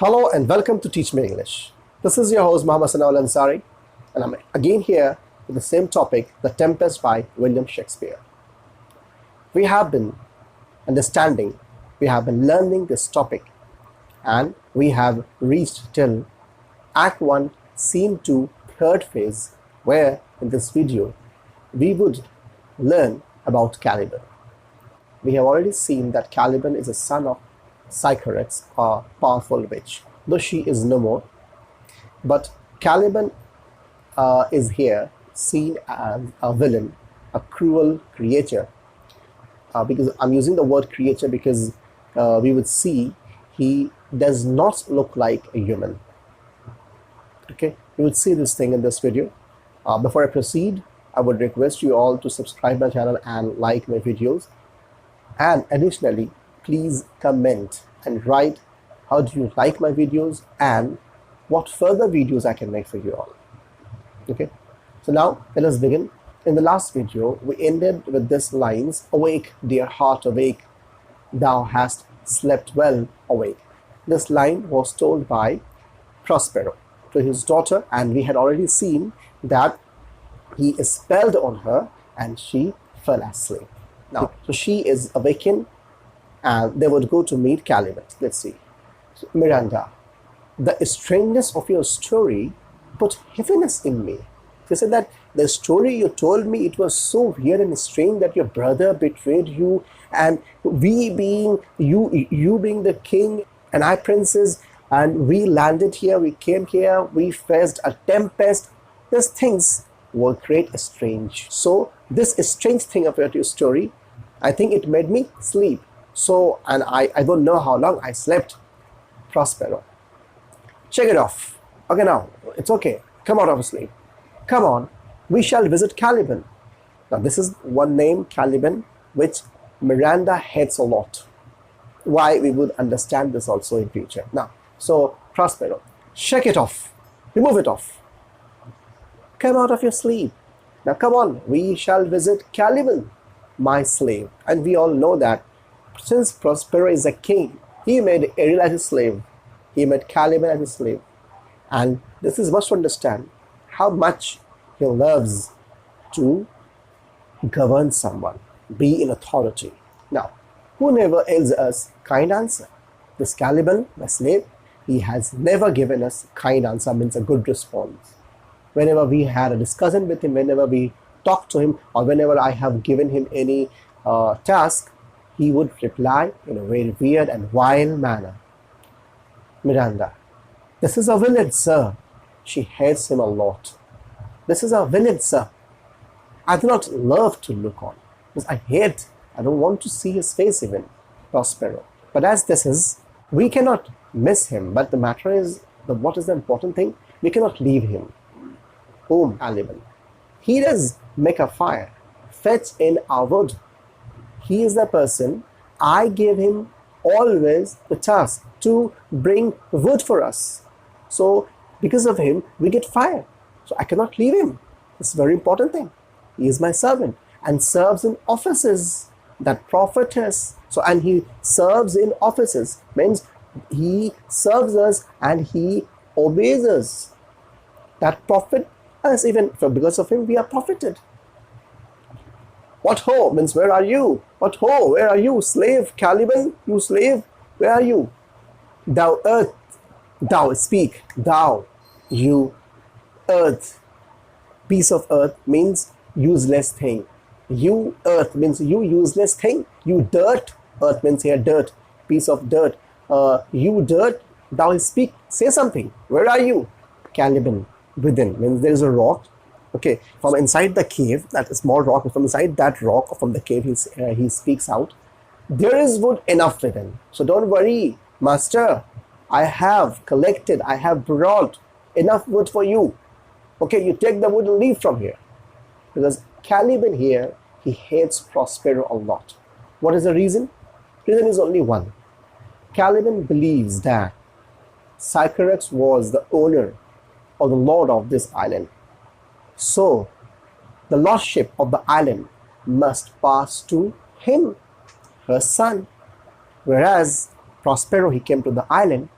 Hello and welcome to Teach Me English. This is your host Muhammad Sanawal Ansari, and I'm again here with the same topic, The Tempest by William Shakespeare. We have been understanding, we have been learning this topic, and we have reached till Act 1, Scene 2, third phase, where in this video we would learn about Caliban. We have already seen that Caliban is a son of Sycorax, a powerful witch, though she is no more. But Caliban is here seen as a villain, a cruel creature. Because I'm using the word creature because we would see he does not look like a human. Okay, you would see this thing in this video. Before I proceed, I would request you all to subscribe my channel and like my videos. And additionally, please comment and write how do you like my videos and what further videos I can make for you all. Okay, so now let us begin. In the last video, we ended with this lines, "Awake, dear heart, awake, thou hast slept well, awake." This line was told by Prospero to his daughter, and we had already seen that he spelled on her and she fell asleep. Now, so she is awakened and they would go to meet Caliban. Let's see. So, Miranda, the strangeness of your story put heaviness in me. They said that the story you told me, it was so weird and strange that your brother betrayed you, and we being you being the king and I princess, and we landed here, we came here, we faced a tempest. These things were great strange. So this strange thing about your story, I think it made me sleep. So, and I don't know how long I slept. Prospero, check it off. Okay, now it's okay. Come out of sleep. Come on, we shall visit Caliban. Now this is one name, Caliban, which Miranda hates a lot. Why, we would understand this also in future. Now, so Prospero, shake it off. Remove it off. Come out of your sleep. Now come on, we shall visit Caliban, my slave. And we all know that since Prospero is a king, he made Ariel as his slave. He made Caliban as his slave. And this is must understand how much he loves to govern someone, be in authority. Now, who never gives us kind answer? This Caliban, my slave, he has never given us kind answer, means a good response. Whenever we had a discussion with him, whenever we talked to him, or whenever I have given him any task, he would reply in a very weird and wild manner. Miranda, this is a villain, sir. She hates him a lot. This is a villain, sir. I do not love to look on. Because I don't want to see his face even. Prospero. But as this is, we cannot miss him. But the matter is, what is the important thing? We cannot leave him. Whom? Caliban. He does make a fire, fetch in our wood. He is the person, I gave him always the task to bring wood for us. So because of him, we get fire. So I cannot leave him. It's a very important thing. He is my servant and serves in offices that profit us. So, and he serves in offices, means he serves us and he obeys us. That profit us, even because of him, we are profited. What ho, means where are you? What ho, where are you? Slave, Caliban, you slave, where are you? Thou earth, thou speak, thou, you, earth. Piece of earth means useless thing. You, earth, means you useless thing. You dirt, earth means here dirt, piece of dirt. You dirt, thou speak, say something. Where are you? Caliban, within, means there is a rock. Okay, from inside the cave, that small rock, from inside that rock, or from the cave, he speaks out. There is wood enough within. So don't worry, master. I have collected, I have brought enough wood for you. Okay, you take the wood and leave from here. Because Caliban here, he hates Prospero a lot. What is the reason? Reason is only one. Caliban believes that Sycorax was the owner or the lord of this island. So, the lordship of the island must pass to him, her son. Whereas Prospero, he came to the island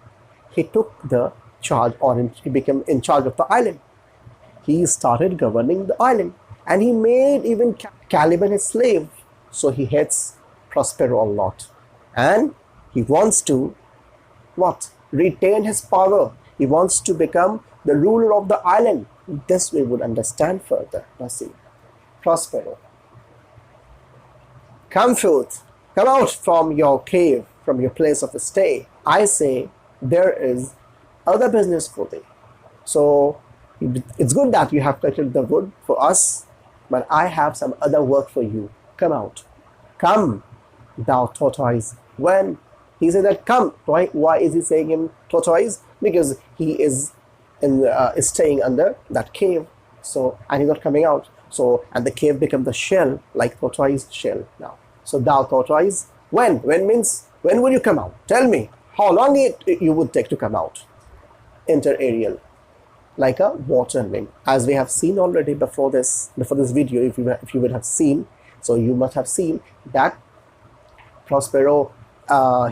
he took the charge, or he became in charge of the island. He started governing the island, and he made even Caliban his slave. So he hates Prospero a lot, and he wants to what? Retain his power. He wants to become the ruler of the island. This we would understand further. Now see, Prospero, come forth, come out from your cave, from your place of stay. I say there is other business for thee. So it's good that you have collected the wood for us, but I have some other work for you. Come out. Come, thou tortoise. When he said that, come, why is he saying him tortoise? Because he is staying under that cave. So, and he's not coming out. So, and the cave became the shell, like tortoise shell now. So thou tortoise, when? When means, when will you come out? Tell me, how long you would take to come out? Enter Ariel, like a water nymph, as we have seen already before this video. If you would have seen, so you must have seen that Prospero,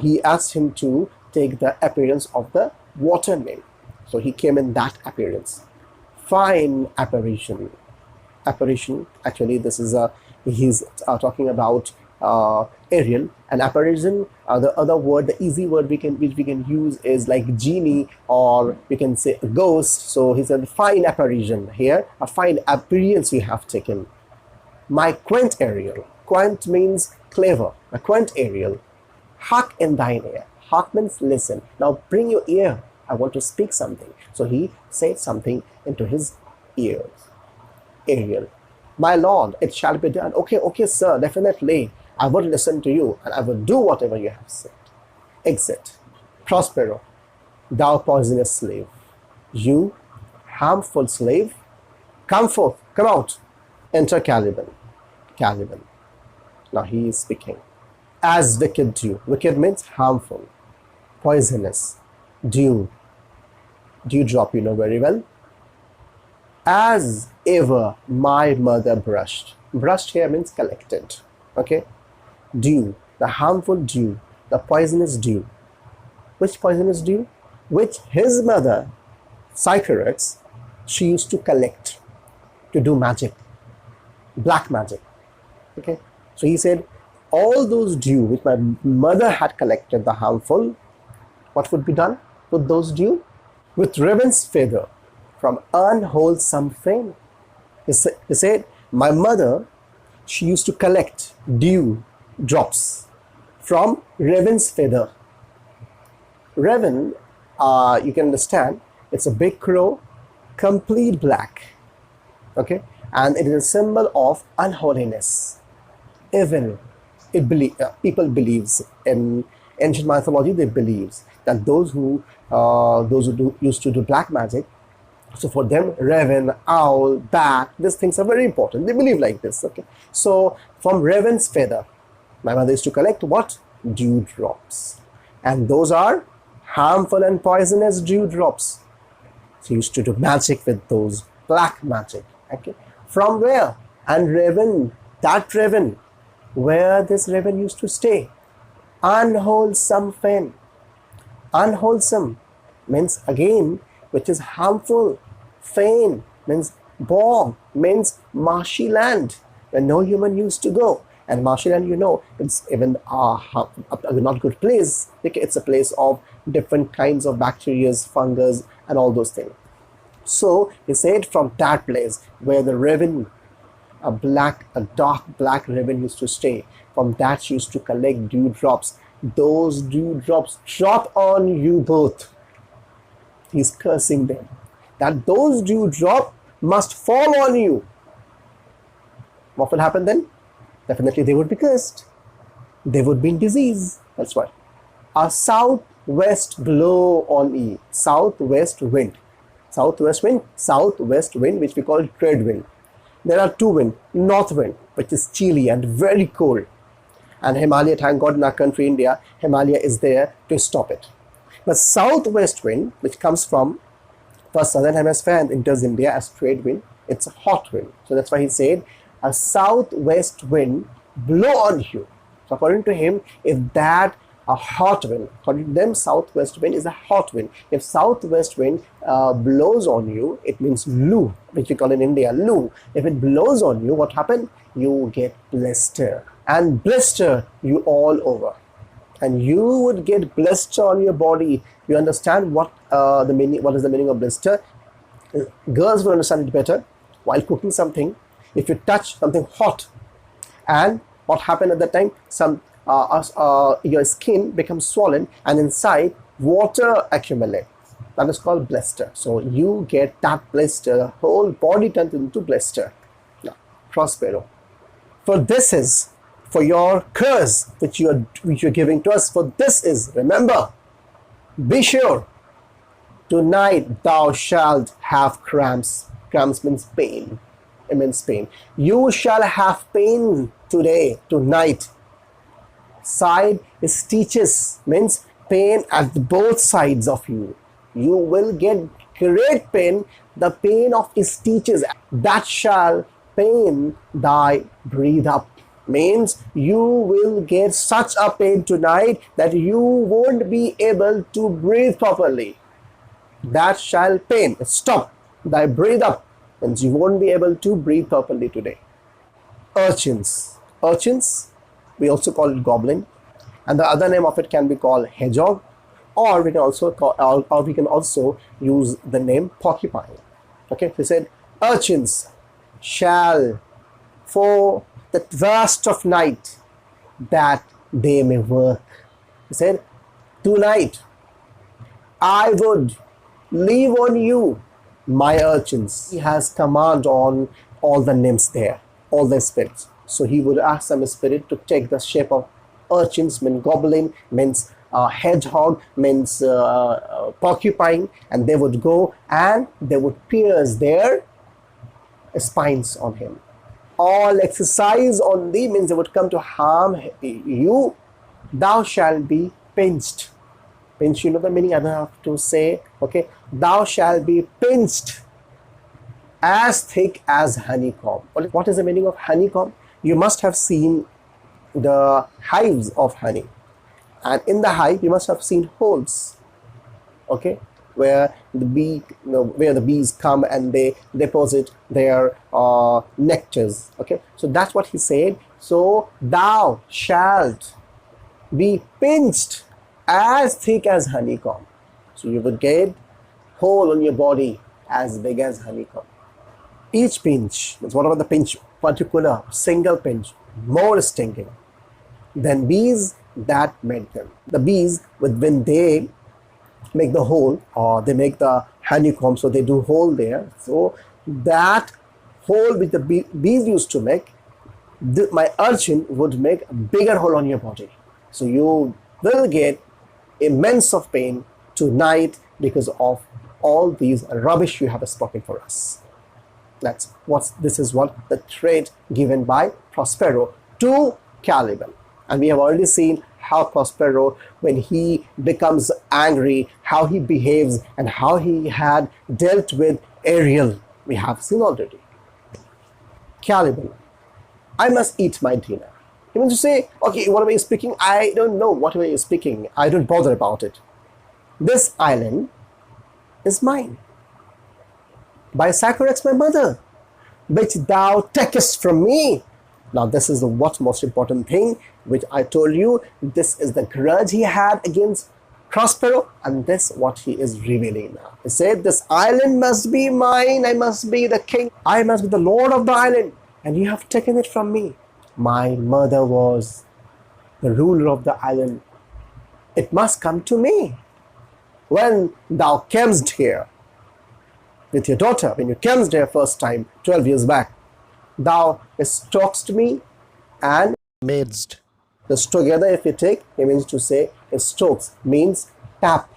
he asked him to take the appearance of the water nymph. So he came in that appearance. Fine apparition. Apparition, actually this is he's talking about Ariel. An apparition, the other word, the easy word which we can use is like genie, or we can say ghost. So he said fine apparition. Here a fine appearance we have taken. My quaint Ariel. Quaint means clever. A quaint Ariel. Hark in thine ear. Hark means listen. Now bring your ear. I want to speak something. So he said something into his ears. Ariel. My lord, it shall be done. Okay, sir, definitely. I will listen to you, and I will do whatever you have said. Exit. Prospero. Thou poisonous slave. You, harmful slave. Come forth. Come out. Enter Caliban. Caliban. Now he is speaking. As wicked dew. Wicked means harmful. Poisonous. Dew. Dewdrop, you know very well. As ever my mother brushed. Brushed here means collected. Okay. Dew. The harmful dew. The poisonous dew. Which poisonous dew? Which his mother, Sycorax, she used to collect to do magic. Black magic. Okay. So he said, all those dew which my mother had collected, the harmful, what would be done with those dew? With raven's feather from unwholesome fame. He said, my mother, she used to collect dew drops from raven's feather. Raven, you can understand, it's a big crow, complete black. Okay, and it is a symbol of unholiness, evil. People believes in ancient mythology. They believes that those who used to do black magic. So for them, raven, owl, bat, these things are very important. They believe like this. Okay, so from raven's feather, my mother used to collect what? Dewdrops, and those are harmful and poisonous dewdrops. She used to do magic with those, black magic. Okay, from where? And raven, that raven, where this raven used to stay, unwholesome fen. Unwholesome means again which is harmful. Fen means bog, means marshy land where no human used to go. And marshy land, you know, it's even a not good place. It's a place of different kinds of bacteria, fungus, and all those things. So he said from that place where the raven, a dark black raven used to stay, from that she used to collect dewdrops. Those dewdrops drop on you both. He's cursing them, that those dewdrops must fall on you. What will happen then? Definitely they would be cursed. They would be in disease. That's why. A southwest blow on ye. Southwest wind. Southwest wind. Southwest wind, which we call trade wind. There are two winds. North wind, which is chilly and very cold. And Himalaya, thank God in our country, India, Himalaya is there to stop it. But southwest wind, which comes from the southern hemisphere and enters India as trade wind, it's a hot wind. So that's why he said, a southwest wind blow on you. So according to him, if that a hot wind. According to them, southwest wind is a hot wind. If southwest wind blows on you, it means loo, which we call in India loo. If it blows on you, what happens? You get blister, and blister you all over, and you would get blister on your body. You understand what the meaning? What is the meaning of blister? Girls will understand it better. While cooking something, if you touch something hot, and what happened at that time? Your skin becomes swollen, and inside water accumulates. That is called blister. So you get that blister. The whole body turns into blister. Now, Prospero. For this is for your curse which you're giving to us. For this is, remember, be sure. Tonight thou shalt have cramps. Cramps means pain. Immense pain. You shall have pain today, tonight. Side stitches means pain at both sides of you. You will get great pain, the pain of stitches. That shall pain thy breathe up. Means you will get such a pain tonight that you won't be able to breathe properly. That shall pain. Stop. Thy breathe up. Means you won't be able to breathe properly today. Urchins. Urchins, we also call it goblin, and the other name of it can be called hedgehog, or we can also use the name porcupine. Okay, he said, urchins shall for the rest of night that they may work. He said, tonight I would leave on you my urchins. He has command on all the nymphs there, all the spirits. So he would ask some spirit to take the shape of urchins, means goblin, means hedgehog, means porcupine, and they would go and they would pierce their spines on him. All exercise on thee means they would come to harm you. Thou shalt be pinched. Pinch, you know the meaning, I don't have to say. Okay, thou shalt be pinched as thick as honeycomb. What is the meaning of honeycomb? You must have seen the hives of honey, and in the hive you must have seen holes, okay, where the bees come and they deposit their nectars. Okay, so that's what he said. So thou shalt be pinched as thick as honeycomb. So you would get hole on your body as big as honeycomb. Each pinch, what about the pinch, particular single pinch, more stinging than bees that make them. The bees, when they make the hole, or they make the honeycomb, so they do hole there. So that hole which the bees used to make, my urchin would make a bigger hole on your body. So you will get immense of pain tonight because of all these rubbish you have spoken for us. This is what the threat given by Prospero to Caliban. And we have already seen how Prospero, when he becomes angry, how he behaves and how he had dealt with Ariel. We have seen already. Caliban, I must eat my dinner. He wants to say, okay, what are you speaking? I don't know what are you speaking. I don't bother about it. This island is mine. By Sycorax, my mother, which thou takest from me. Now this is the most important thing which I told you. This is the grudge he had against Prospero, and this what he is revealing now. He said, this island must be mine. I must be the king. I must be the lord of the island, and you have taken it from me. My mother was the ruler of the island. It must come to me. When thou camest here with your daughter, when you camest here first time 12 years back, thou stalked me and madest. This together, if you take, it means to say strokes means tap,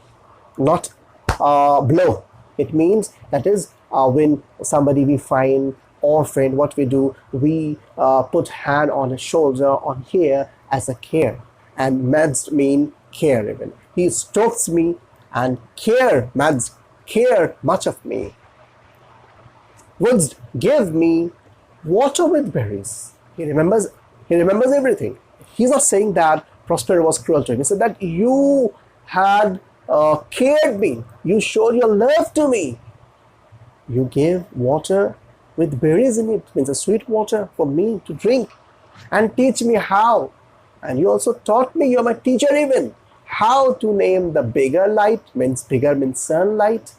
not blow. It means that is when somebody we find orphaned, what we do, we put hand on his shoulder, on here as a care, and madest mean care even. He strokes me and madest, care much of me. Wouldst give me water with berries. He remembers everything. He's not saying that Prospero was cruel to him. He said that you had cared me, you showed your love to me. You gave water with berries in it, means a sweet water for me to drink, and teach me how. And you also taught me, you're my teacher even, how to name the bigger light, means bigger means sunlight,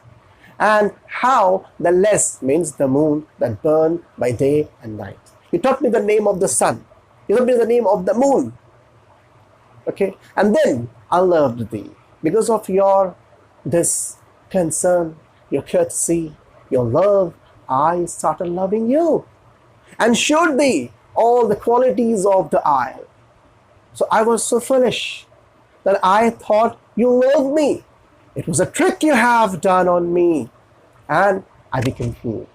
and how the less means the moon that burn by day and night. You taught me the name of the sun. You taught me the name of the moon. Okay, and then I loved thee because of your this concern, your courtesy, your love. I started loving you and showed thee all the qualities of the isle. So I was so foolish that I thought you loved me. It was a trick you have done on me, and I became fool.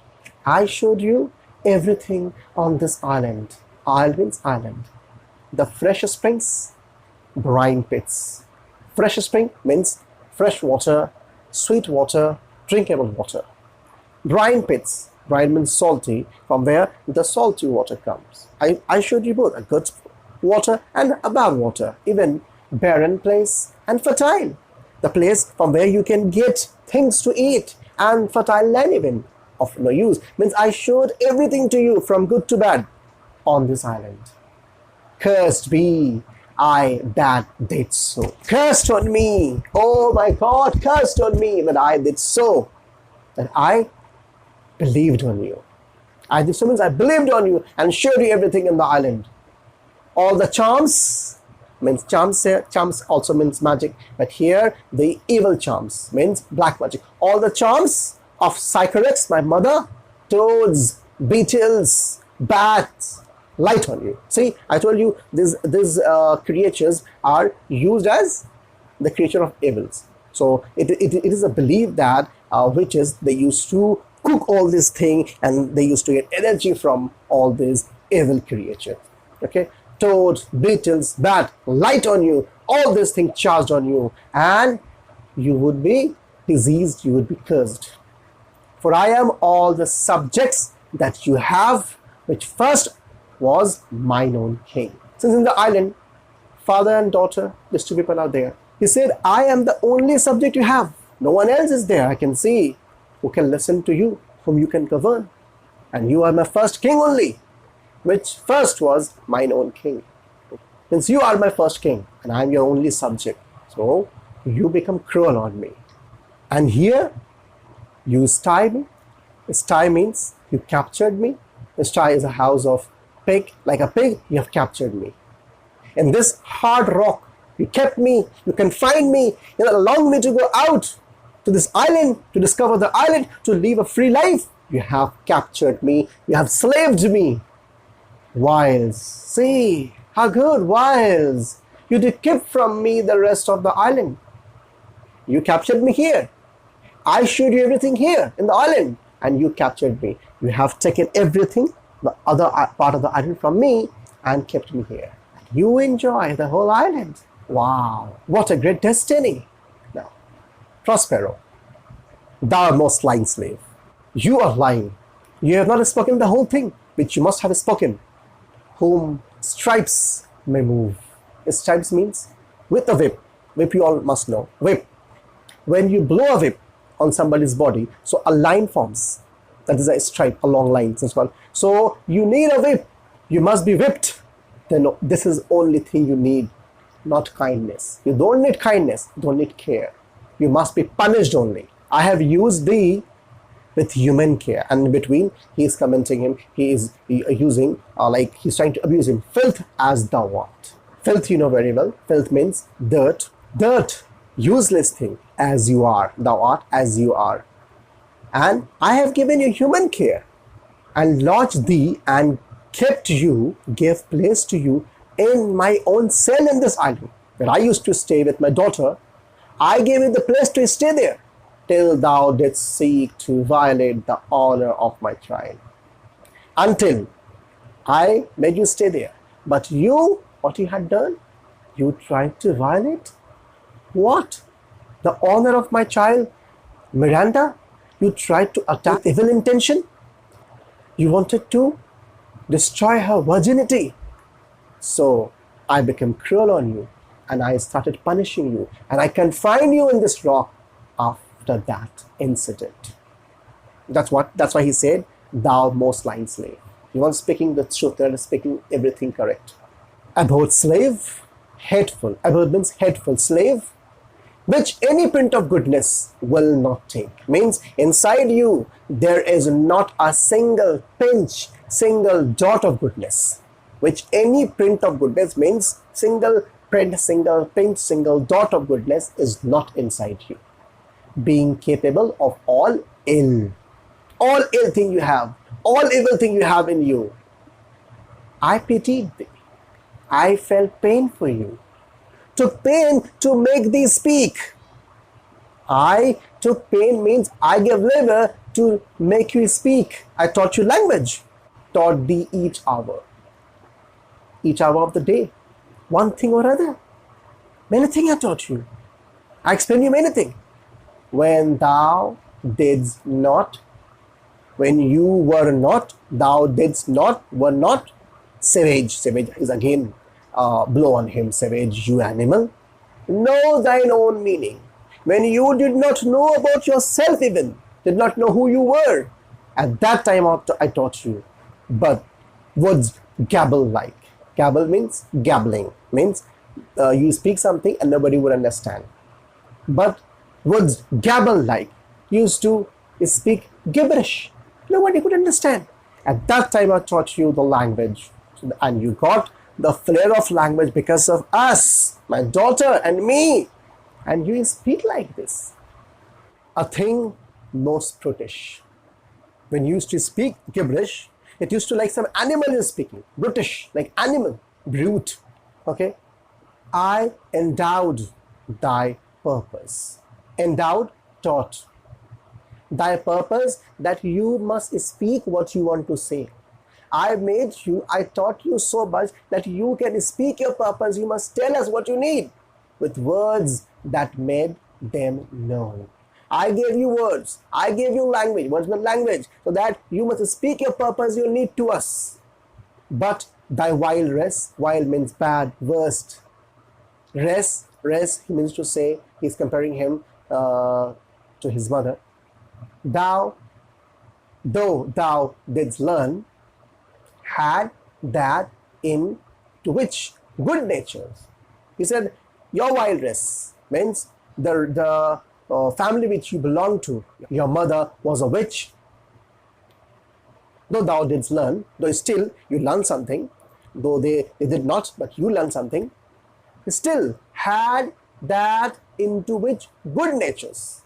I showed you everything on this island. Isle means island. The fresh springs, brine pits. Fresh spring means fresh water, sweet water, drinkable water. Brine pits, brine means salty, from where the salty water comes. I showed you both, a good water and a bad water, even barren place and fertile. The place from where you can get things to eat, and fertile land even of no use. Means I showed everything to you from good to bad on this island. Cursed be I that did so. Cursed on me. Oh my God, cursed on me that I did so. That I believed on you. I did so means I believed on you and showed you everything in the island. All the charms means charms here. Charms also means magic, but here the evil charms means black magic. All the charms of Sycorax, my mother, toads, beetles, bats, light on you. See, I told you these creatures are used as the creature of evils. So it is a belief that witches, they used to cook all this thing and they used to get energy from all these evil creatures. Okay, toads, beetles, bat, light on you, all these things charged on you, and you would be diseased, you would be cursed. For I am all the subjects that you have, which first was mine own king. Since in the island, father and daughter, these two people are there. He said, I am the only subject you have. No one else is there, I can see, who can listen to you, whom you can govern. And you are my first king only, which first was mine own king. Since you are my first king, and I am your only subject, so you become cruel on me. And here, you sty me. Sty means you captured me. The sty is a house of pig. Like a pig, you have captured me. In this hard rock, you kept me, you confined me, you not allowed me to go out to this island, to discover the island, to live a free life. You have captured me, you have slaved me. Wiles, see, how good, wiles. You did keep from me the rest of the island. You captured me here. I showed you everything here in the island, and you captured me. You have taken everything, the other part of the island from me, and kept me here. You enjoy the whole island. Wow, what a great destiny. Now, Prospero, thou most lying slave, you are lying. You have not spoken the whole thing, which you must have spoken. Whom stripes may move. Stripes means with a whip. Whip you all must know. Whip. When you blow a whip on somebody's body, so a line forms. That is a stripe, a long line. So you need a whip. You must be whipped. Then this is only thing you need, not kindness. You don't need kindness. You don't need care. You must be punished only. I have used thee with human care, and in between he is commenting him. He is using like he's trying to abuse him. Filth as thou art. Filth you know very well. Filth means dirt. Dirt, useless thing. As you are, thou art as you are. And I have given you human care, and lodged thee and kept you, gave place to you in my own cell in this island, where I used to stay with my daughter. I gave you the place to stay there, till thou didst seek to violate the honor of my child. Until I made you stay there. But you, what you had done? You tried to violate what? The honor of my child, Miranda? You tried to attack with evil intention? You wanted to destroy her virginity. So I became cruel on you. and I started punishing you, and I confined you in this rock after that incident. That's why he said, thou most lying slave. He was speaking the truth and speaking everything correct. Abhorred slave, hateful. Abhorred means hateful. Slave, which any print of goodness will not take. Means inside you there is not a single pinch, single dot of goodness. Which any print of goodness means single print, single pinch, single dot of goodness is not inside you. Being capable of all ill thing you have, all evil thing you have in you. I pitied thee. I felt pain for you. Took pain to make thee speak. I took pain means I gave labor to make you speak. I taught you language. Taught thee each hour of the day. One thing or other. Many things I taught you. I explained you many things. When thou didst not, when you were not, thou didst not, were not, savage. Savage is again blow on him. Savage, you animal. Know thine own meaning. When you did not know about yourself even, did not know who you were, at that time I taught you. But words gabble like. Gabble means gabbling. Means you speak something and nobody would understand. But words gabble like. Used to speak gibberish. Nobody could understand. At that time I taught you the language. And you got the flair of language because of us, my daughter and me. And you speak like this. A thing most brutish. When you used to speak gibberish, it used to like some animal is speaking. Brutish, like animal, brute. Okay? I endowed thy purpose. Endowed, taught. Thy purpose that you must speak what you want to say. I taught you so much that you can speak your purpose. You must tell us what you need with words that made them known. I gave you words. I gave you language. Words meant language. So that you must speak your purpose, your need to us. But thy vile rest, vile means bad, worst. Rest, he means to say, he's comparing him to his mother. Though thou didst learn, had that in to which good natures. He said, your wild race means the family which you belong to. Your mother was a witch. Though thou didst learn, though still you learned something, though they did not, but you learned something, still had that into which good natures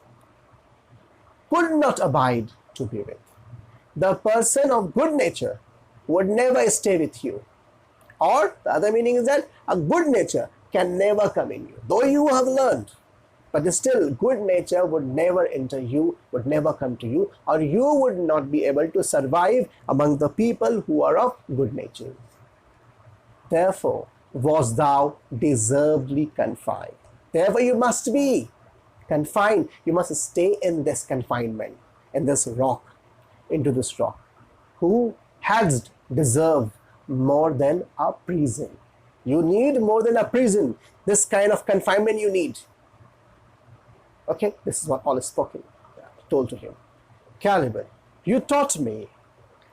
could not abide to be with. The person of good nature would never stay with you. Or the other meaning is that a good nature can never come in you. Though you have learned, but still good nature would never enter you, would never come to you, or you would not be able to survive among the people who are of good nature. Therefore, was thou deservedly confined. Therefore, you must be confined. You must stay in this confinement, in this rock, into this rock. Who has deserved more than a prison? You need more than a prison. This kind of confinement you need. Okay, this is what Paul is spoken, told to him. Caliban, you taught me,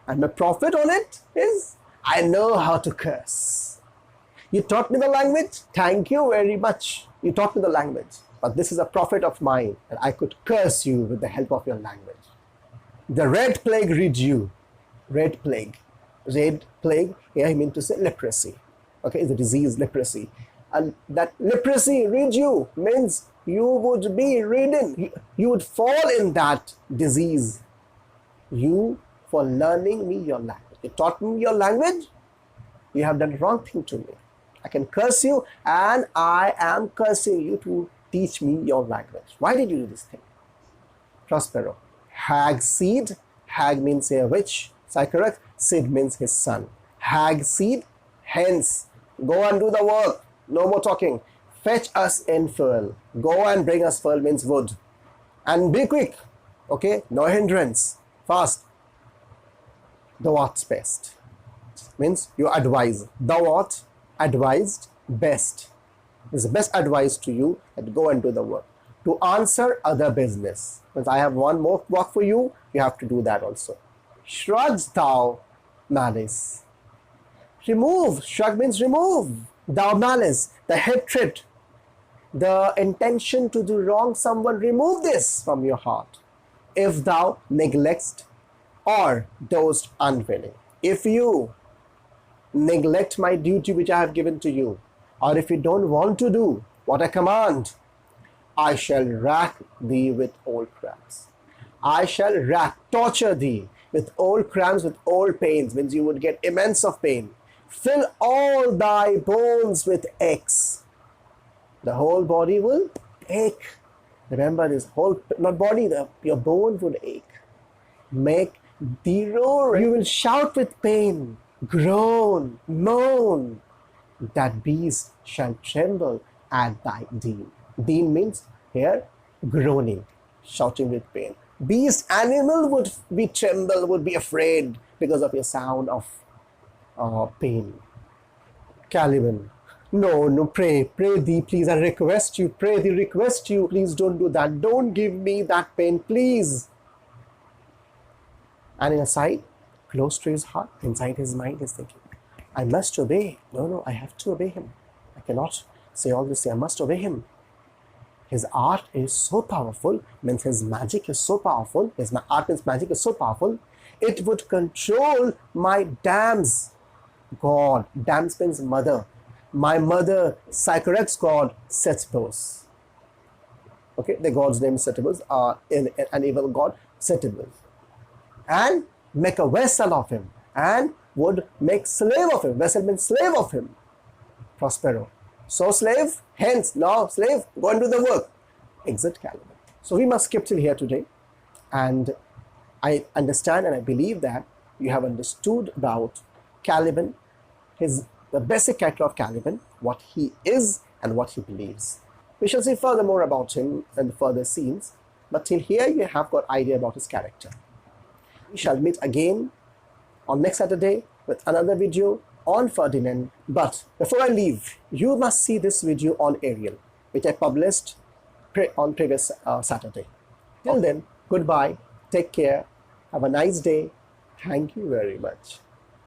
and my profit on it is I know how to curse. You taught me the language. Thank you very much. You taught me the language. But this is a profit of mine, and I could curse you with the help of your language. The red plague rid you. Red plague. Red plague, here I mean to say leprosy. Okay, it's a disease, leprosy. And that leprosy rid you means you would be ridden. You would fall in that disease. You, for learning me your language. You taught me your language. You have done wrong thing to me. I can curse you, and I am cursing you to teach me your language. Why did you do this thing? Prospero. Hag seed. Hag means a witch. Is that correct? Sid means his son. Hag seed. Hence, go and do the work. No more talking. Fetch us in fuel. Go and bring us fuel means wood. And be quick. Okay? No hindrance. Fast. Thou art best. Means you advise. Thou art advised best. This is the best advice to you, that go and do the work. To answer other business. Because I have one more work for you, you have to do that also. Shrugs thou malice. Remove. Shrug means remove. Thou malice. The hatred, the intention to do wrong someone, remove this from your heart. If thou neglectest or dost unwilling. If you neglect my duty which I have given to you, or if you don't want to do what I command, I shall rack thee with all cramps. I shall torture thee with all cramps, with all pains, means you would get immense of pain. Fill all thy bones with aches. The whole body will ache. Remember this whole, not body, your bone would ache. Make thee roar. You will shout with pain, groan, moan. That beast shall tremble at thy deen. Deen means here groaning, shouting with pain. Beast, animal would be tremble, would be afraid because of your sound of pain. Caliban, no, pray thee, please, I request you, pray thee, request you, please don't do that, don't give me that pain, please. And inside, close to his heart, inside his mind, is thinking, I must obey. No, I have to obey him. I cannot say all this, I must obey him. His art is so powerful, means his magic is so powerful, his art means magic is so powerful, it would control my dam's god. Dam's means mother. My mother, Sycorax god, Syllabus. Okay, the god's name is Syllabus, an evil god, Syllabus. And make a vessel of him, and would make slave of him. Vessel means slave of him. Prospero. So slave, hence, now slave, go and do the work. Exit Caliban. So we must skip till here today. And I understand and I believe that you have understood about Caliban, the basic character of Caliban, what he is and what he believes. We shall see further more about him in further scenes, but till here you have got idea about his character. We shall meet again on next Saturday with another video on Ferdinand. But before I leave, you must see this video on Ariel, which I published on previous Saturday. Till then, goodbye, take care, have a nice day. Thank you very much.